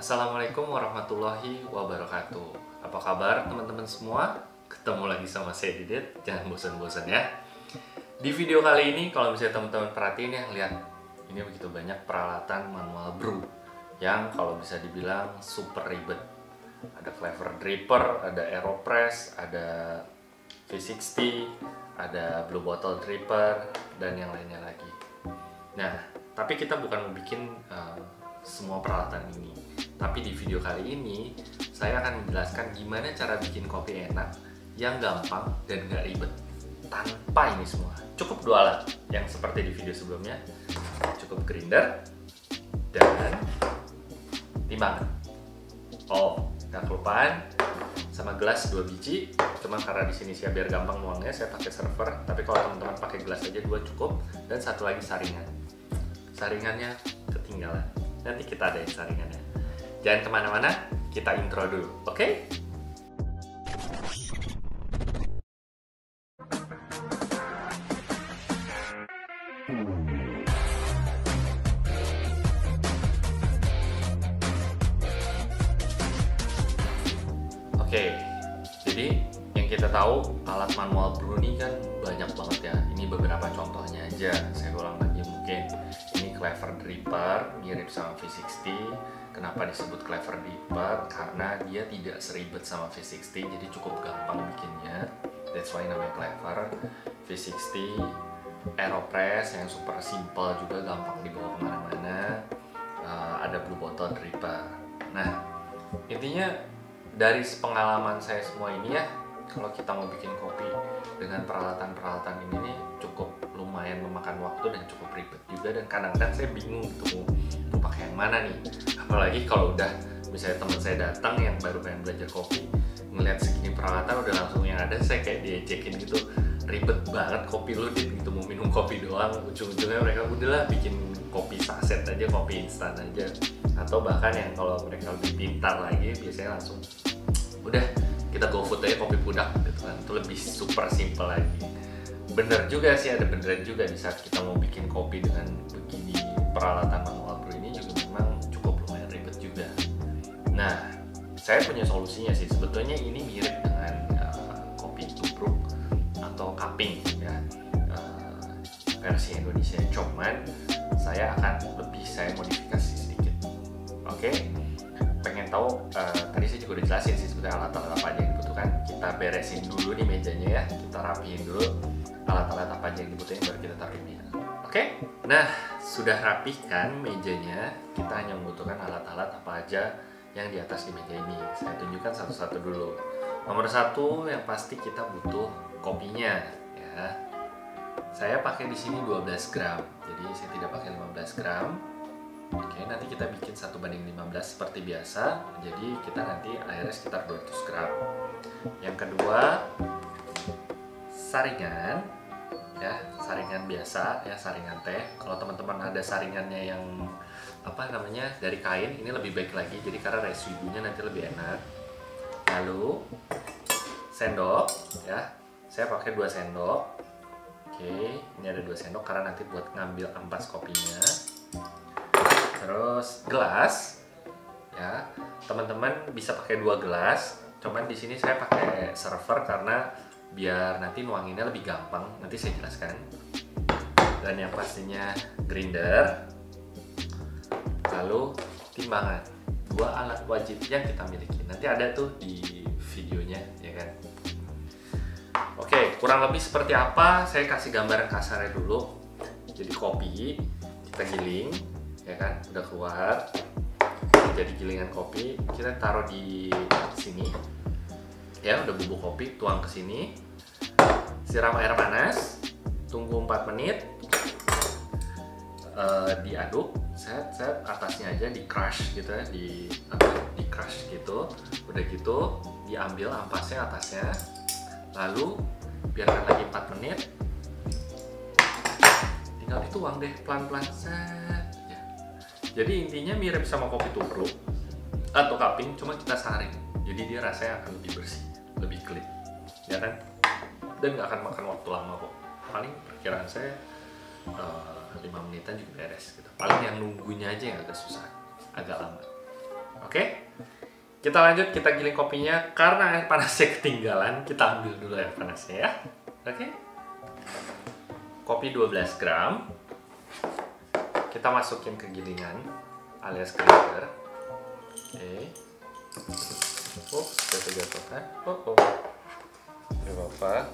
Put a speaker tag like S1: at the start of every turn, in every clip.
S1: Assalamualaikum warahmatullahi wabarakatuh. Apa kabar teman-teman semua? Ketemu lagi sama saya Didit, jangan bosan-bosan ya. Di video kali ini kalau misalnya teman-teman perhatiin ya, lihat ini begitu banyak peralatan manual brew yang kalau bisa dibilang super ribet. Ada clever dripper, ada aeropress, ada V60, ada blue bottle dripper, dan yang lainnya lagi. Nah, tapi kita bukan mau bikin semua peralatan ini. Tapi di video kali ini saya akan menjelaskan gimana cara bikin kopi enak yang gampang dan gak ribet tanpa ini semua. Cukup dua alat yang seperti di video sebelumnya, cukup grinder dan timbangan. Oh, gak kelupaan sama gelas 2 biji. Cuma karena di sini saya biar gampang nuangnya saya pakai server. Tapi kalau teman-teman pakai gelas aja 2 cukup. Dan satu lagi saringan. Saringannya ketinggalan. Nanti kita adain saringannya. Jangan kemana-mana, kita intro dulu, oke? Oke, jadi yang kita tahu alat manual brew ini kan banyak banget ya. Ini beberapa contohnya aja. Saya ulang lagi mungkin. Ini clever dripper, mirip sama V60. Kenapa disebut clever dripper? Karena dia tidak seribet sama V60, jadi cukup gampang bikinnya. That's why namanya clever. V60, aeropress yang super simple juga, gampang dibawa kemana-mana. Ada blue bottle dripper. Nah, intinya dari pengalaman saya semua ini ya, kalau kita mau bikin kopi dengan peralatan-peralatan ini nih cukup lumayan memakan waktu dan cukup ribet juga, dan kadang-kadang saya bingung tuh mau pakai yang mana nih. Apalagi kalau udah misalnya teman saya datang yang baru pengen belajar kopi, ngeliat segini peralatan udah langsung yang ada, saya kayak diecekin gitu, ribet banget kopi lu dit gitu, mau minum kopi doang, ujung-ujungnya mereka udahlah bikin kopi saset aja, kopi instan aja. Atau bahkan yang kalau mereka lebih pintar lagi biasanya langsung udah kita go food aja, kopi pudak gitu kan, itu lebih super simple lagi. Bener juga sih, ada beneran juga di saat kita mau bikin kopi dengan begini peralatan manual brew ini juga memang cukup lumayan ribet juga. Nah, saya punya solusinya sih. Sebetulnya ini mirip dengan kopi tubruk atau cupping ya, versi Indonesia. Cuman saya akan saya modifikasi sedikit. Oke? Pengen tahu, tadi saya juga udah jelasin sih sebetulnya alat-alat apa aja yang dibutuhkan. Kita beresin dulu nih mejanya ya, kita rapiin dulu alat-alat apa aja yang dibutuhin, baru kita taruh di meja. Oke? Nah, sudah rapihkan mejanya, kita hanya membutuhkan alat-alat apa aja yang di atas di meja ini. Saya tunjukkan satu-satu dulu. Nomor satu yang pasti kita butuh kopinya ya. Saya pakai di sini 12 gram, jadi saya tidak pakai 15 gram. Oke, nanti kita bikin 1:15 seperti biasa. Jadi kita nanti airnya sekitar 200 gram. Yang kedua, saringan ya, saringan biasa ya, saringan teh. Kalau teman-teman ada saringannya yang apa namanya dari kain, ini lebih baik lagi. Jadi karena residunya nanti lebih enak. Lalu sendok ya, saya pakai 2 sendok. Oke, ini ada 2 sendok karena nanti buat ngambil ampas kopinya. Terus gelas, ya teman-teman bisa pakai 2 gelas. Cuman di sini saya pakai server karena biar nanti nuanginnya lebih gampang. Nanti saya jelaskan. Dan yang pastinya grinder. Lalu timbangan. 2 alat wajib yang kita miliki. Nanti ada tuh di videonya, ya kan? Oke, kurang lebih seperti apa? Saya kasih gambaran kasarnya dulu. Jadi kopi kita giling. Ya kan, udah keluar jadi gilingan kopi, kita taruh di sini ya, udah bubuk kopi, tuang ke sini, siram air panas, tunggu 4 menit, diaduk, set atasnya aja di crush gitu ya, di crush gitu, udah gitu diambil ampasnya atasnya, lalu biarkan lagi 4 menit, tinggal dituang deh pelan-pelan, set. Jadi intinya mirip sama kopi tubruk atau cupping, cuma kita saring. Jadi dia rasanya akan lebih bersih, lebih clean, ya kan? Dan nggak akan makan waktu lama kok. Paling perkiraan saya 5 menitan juga beres gitu. Paling yang nunggunya aja yang agak susah, agak lama. Oke? Oke, kita lanjut, kita giling kopinya. Karena air panasnya ketinggalan, kita ambil dulu air panasnya ya. Oke, kopi 12 gram kita masukin ke gilingan alias grinder. Oke, jatuh kan? Gak apa-apa.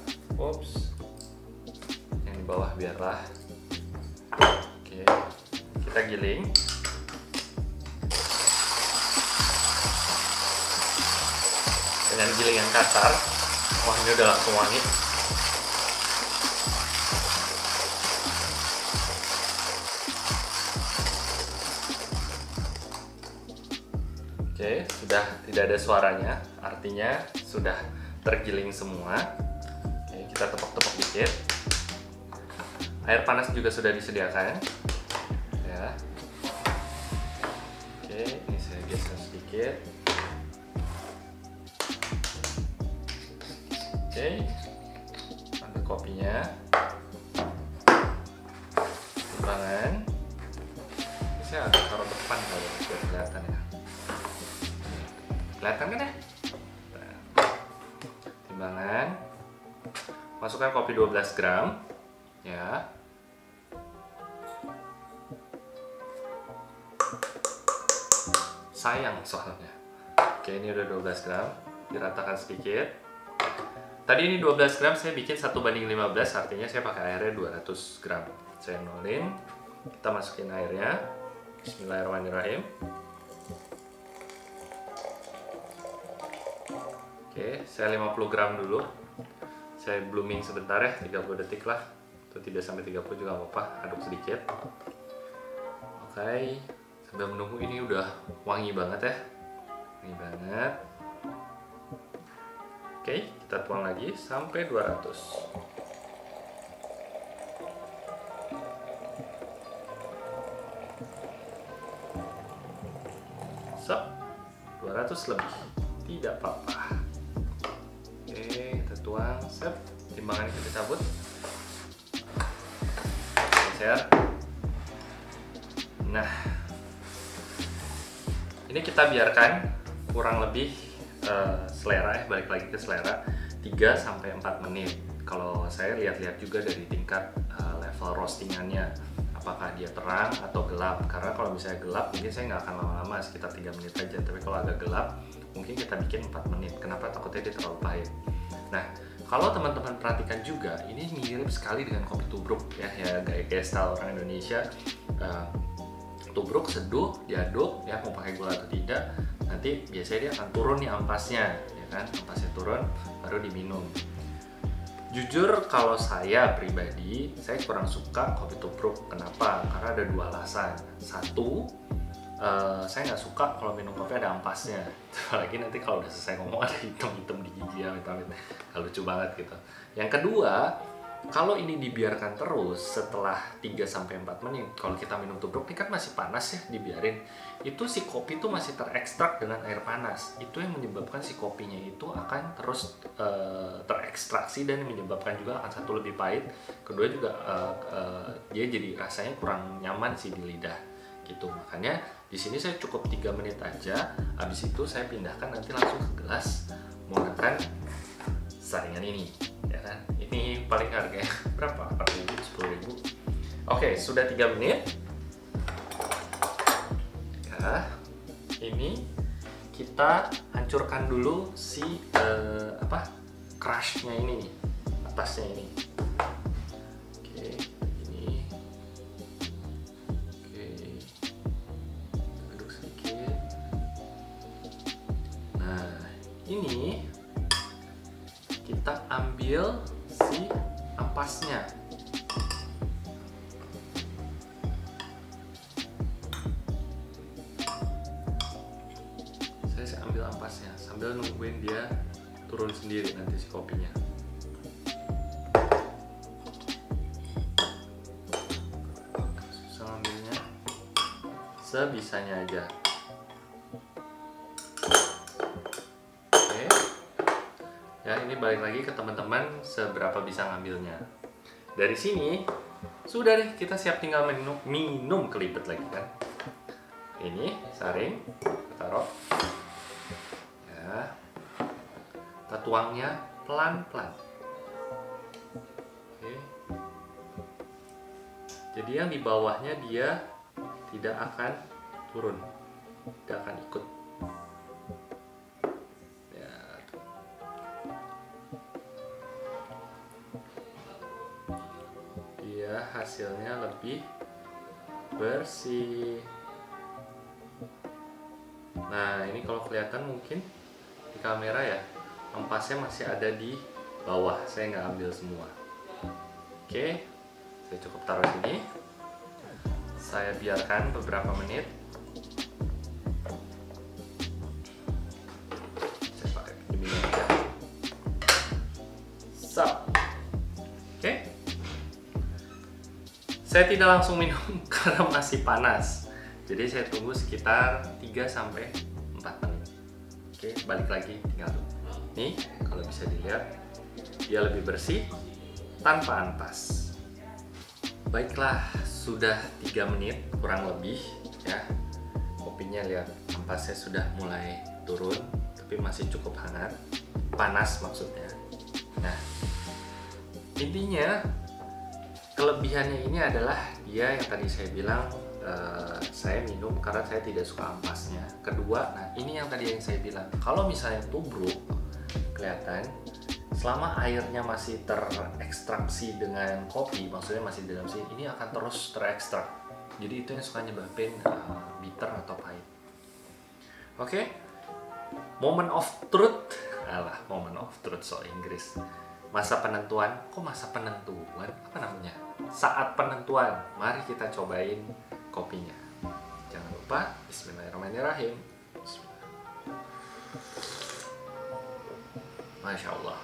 S1: Yang di bawah biarlah. Oke, kita giling. Dengan giling yang kasar. Wah, ini udah langsung wangi. Oke, sudah tidak ada suaranya, artinya sudah tergiling semua. Oke, kita tepok-tepok dikit. Air panas juga sudah disediakan. Ya. Oke, ini saya geser sedikit. Oke, ambil kopinya. Timbangan. Ini saya agak taruh depan kalau biar kelihatan ya. Kelihatan kan ya? Timbangan. Masukkan kopi 12 gram. Ya. Sayang soalnya. Oke, ini udah 12 gram. Diratakan sedikit. Tadi ini 12 gram, saya bikin 1:15, artinya saya pakai airnya 200 gram. Saya nolin. Kita masukin airnya. Bismillahirrahmanirrahim. Oke, saya 50 gram dulu. Saya blooming sebentar ya, 30 detik lah. Atau tidak sampai 30 juga nggak apa-apa, aduk sedikit. Oke, sambil menunggu ini udah wangi banget ya. Wangi banget. Oke, kita tuang lagi sampai 200. So, 200 lebih. Tidak apa-apa. Kita tuang, set, timbangannya kita cabut, geser. Nah, ini kita biarkan kurang lebih selera ya, balik lagi ke selera 3-4 menit. Kalau saya lihat-lihat juga dari tingkat level roastingannya, apakah dia terang atau gelap. Karena kalau misalnya gelap mungkin saya nggak akan lama-lama, sekitar 3 menit aja. Tapi kalau agak gelap mungkin kita bikin 4 menit. Kenapa? Takutnya dia terlalu pahit. Nah, kalau teman-teman perhatikan juga, ini mirip sekali dengan kopi tubruk ya, gaya style orang Indonesia. Tubruk seduh, diaduk ya, mau pakai gula atau tidak, nanti biasanya dia akan turun nih ampasnya, ya kan? Ampasnya turun, baru diminum. Jujur kalau saya pribadi, saya kurang suka kopi tubruk. Kenapa? Karena ada 2 alasan. Satu, saya nggak suka kalau minum kopi ada ampasnya. Apalagi nanti kalau udah selesai ngomong ada hitam-hitam di gigi ya, lucu banget gitu. Yang kedua, kalau ini dibiarkan terus setelah 3-4 menit, kalau kita minum tubruk ini kan masih panas ya, dibiarin, itu si kopi itu masih terekstrak dengan air panas. Itu yang menyebabkan si kopinya itu akan terus terekstraksi dan menyebabkan juga akan satu lebih pahit, kedua juga dia jadi rasanya kurang nyaman sih di lidah gitu. Makanya di sini saya cukup 3 menit aja, habis itu saya pindahkan nanti langsung ke gelas menggunakan saringan ini, ya kan? Ini paling harganya berapa? 4.000, 10.000. Oke, sudah 3 menit. Ya, ini kita hancurkan dulu si crushnya ini nih, atasnya ini. Oke, ini. Oke, aduk sedikit. Nah, ini kita ambil si ampasnya. Saya ambil ampasnya sambil nungguin dia turun sendiri nanti si kopinya. Susah ambilnya, sebisanya aja. Ya, ini balik lagi ke teman-teman seberapa bisa ngambilnya. Dari sini sudah deh, kita siap tinggal minum kelibet lagi kan. Ini saring, taruh. kita tuangnya pelan-pelan. Oke. Jadi yang di bawahnya dia tidak akan turun, tidak akan ikut. Ya. Dia hasilnya lebih bersih. Nah, ini kalau kelihatan mungkin di kamera ya, ampasnya masih ada di bawah. Saya nggak ambil semua. Oke, saya cukup taruh sini. Saya biarkan beberapa menit. Saya pakai ini aja. Sap. Oke. Saya tidak langsung minum karena masih panas. Jadi saya tunggu sekitar 3-4 menit. Oke, balik lagi tinggal tuh. Nih, kalau bisa dilihat dia lebih bersih tanpa ampas. Baiklah, sudah 3 menit kurang lebih ya. Kopinya lihat ampasnya sudah mulai turun, tapi masih cukup hangat, panas maksudnya. Nah, intinya kelebihannya ini adalah dia yang tadi saya bilang, saya minum karena saya tidak suka ampasnya. Kedua, nah ini yang tadi yang saya bilang, kalau misalnya tubruk kelihatan, selama airnya masih terekstraksi dengan kopi, maksudnya masih di dalam sini, ini akan terus terekstrak. Jadi itu yang suka nyebabin bitter atau pahit. Oke, moment of truth, moment of truth soal Inggris. Masa penentuan, kok masa penentuan? Apa namanya? Saat penentuan. Mari kita cobain kopinya. Jangan lupa, bismillahirrahmanirrahim. Masya Allah.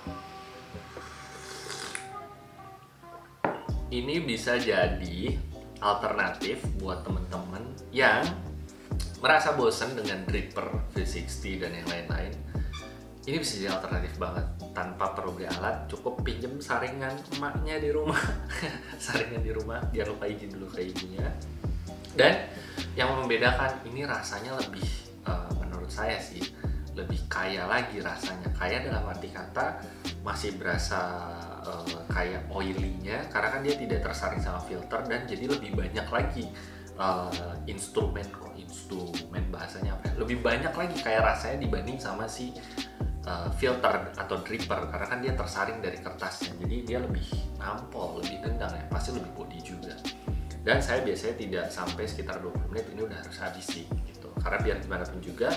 S1: Ini bisa jadi alternatif buat teman-teman yang merasa bosan dengan dripper V60 dan yang lain-lain. Ini bisa jadi alternatif banget, tanpa perlu beli alat, cukup pinjem saringan emaknya di rumah. Saringan di rumah, jangan lupa izin dulu ke ibunya. Dan yang membedakan, ini rasanya lebih, menurut saya sih, lebih kaya lagi rasanya. Kaya dalam arti kata, masih berasa kayak oily-nya, karena kan dia tidak tersaring sama filter, dan jadi lebih banyak lagi instrumen bahasanya apa ya? Lebih banyak lagi kayak rasanya dibanding sama si filter atau dripper, karena kan dia tersaring dari kertasnya, jadi dia lebih nampol, lebih tendang ya, pasti lebih body juga. Dan saya biasanya tidak sampai sekitar 20 menit, ini udah harus habis sih gitu, karena biar gimana pun juga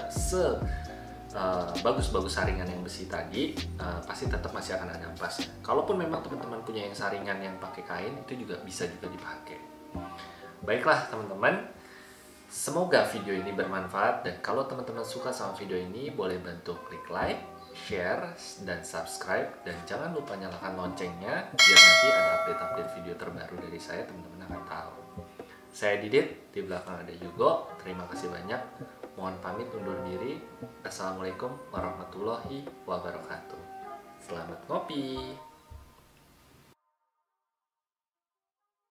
S1: bagus-bagus saringan yang besi tadi, pasti tetap masih akan ada ampasnya. Kalaupun memang teman-teman punya yang saringan yang pakai kain, itu juga bisa juga dipakai. Baiklah teman-teman, semoga video ini bermanfaat, dan kalau teman-teman suka sama video ini, boleh bantu klik like, share, dan subscribe, dan jangan lupa nyalakan loncengnya biar nanti ada update-update video terbaru dari saya, teman-teman akan tahu. Saya Didit, di belakang ada Yugo. Terima kasih banyak. Mohon pamit undur diri. Assalamualaikum warahmatullahi wabarakatuh. Selamat ngopi.